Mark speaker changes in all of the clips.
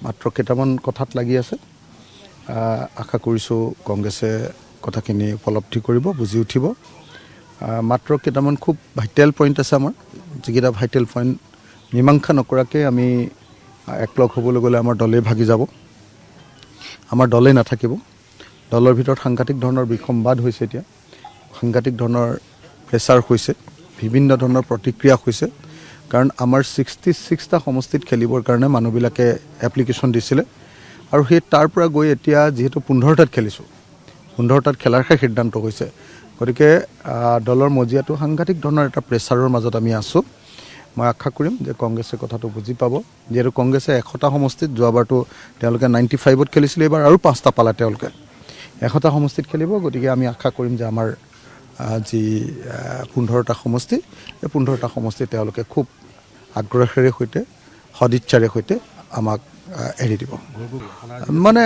Speaker 1: মাত্ৰ কেইটামান কথাত লাগি আছে। আশা কৰিছোঁ কংগ্ৰেছে কথাখিনি উপলব্ধি কৰিব, বুজি উঠিব। মাত্ৰ কেইটামান খুব ভাইটেল পইণ্ট আছে আমাৰ, যিকেইটা ভাইটেল পইণ্ট মীমাংসা নকৰাকৈ আমি একলগ হ'বলৈ গ'লে আমাৰ দলেই ভাগি যাব, আমাৰ দলেই নাথাকিব। দলৰ ভিতৰত সাংঘাতিক ধৰণৰ বিসম্বাদ হৈছে, এতিয়া সাংঘাতিক ধৰণৰ প্ৰেছাৰ হৈছে, বিভিন্ন ধৰণৰ প্ৰতিক্ৰিয়া হৈছে। কাৰণ আমাৰ 66টা সমষ্টিত খেলিবৰ কাৰণে মানুহবিলাকে এপ্লিকেশ্যন দিছিলে আৰু সেই তাৰ পৰা গৈ এতিয়া যিহেতু 15টাত খেলিছোঁ, 15টাত খেলাৰহে সিদ্ধান্ত হৈছে। গতিকে দলৰ মজিয়াটো সাংঘাতিক ধৰণৰ এটা প্ৰেছাৰৰ মাজত আমি আছোঁ। মই আশা কৰিম যে কংগ্ৰেছে কথাটো বুজি পাব, যিহেতু কংগ্ৰেছে 100টা সমষ্টিত, যোৱাবাৰতো তেওঁলোকে 95ত খেলিছিলে, এইবাৰ আৰু 5টা পালে তেওঁলোকে 100টা সমষ্টিত খেলিব। গতিকে আমি আশা কৰিম যে আমাৰ যি 15টা সমষ্টি, এই 15টা সমষ্টি তেওঁলোকে খুব আগ্ৰহেৰে সৈতে, সদিচ্ছাৰে সৈতে আমাক এৰি দিব। মানে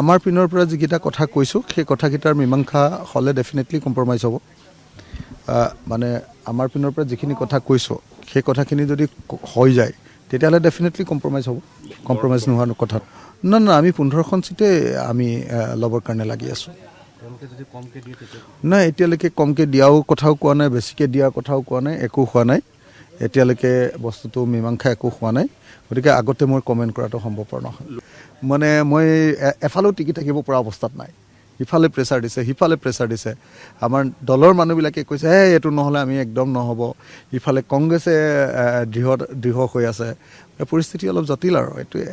Speaker 1: আমাৰ পিনৰ পৰা যিকেইটা কথা কৈছোঁ, সেই কথাকেইটাৰ মীমাংসা হ'লে ডেফিনেটলি কম্প্ৰমাইজ হ'ব। মানে আমাৰ পিনৰ পৰা যিখিনি কথা কৈছোঁ, সেই কথাখিনি যদি হৈ যায়, তেতিয়াহ'লে ডেফিনেটলি কম্প্ৰমাইজ হ'ব। কম্প্ৰমাইজ নোহোৱা কথাত না, আমি 15খন চিটেই আমি ল'বৰ কাৰণে লাগি আছোঁ। নাই, এতিয়ালৈকে কমকৈ দিয়াও কথাও কোৱা নাই, বেছিকৈ দিয়াৰ কথাও কোৱা নাই, একো হোৱা নাই। এতিয়ালৈকে বস্তুটো মীমাংসা একো হোৱা নাই। গতিকে আগতে মই কমেণ্ট কৰাটো সম্ভৱপৰ নহয়। মানে মই এফালেও টিকি থাকিব পৰা অৱস্থাত নাই। ইফালে প্ৰেছাৰ দিছে, সিফালে প্ৰেছাৰ দিছে। আমাৰ দলৰ মানুহবিলাকে কৈছে এইটো নহ'লে আমি একদম নহ'ব। ইফালে কংগ্ৰেছে দৃঢ় হৈ আছে। পৰিস্থিতি অলপ জটিল আৰু এইটোৱে।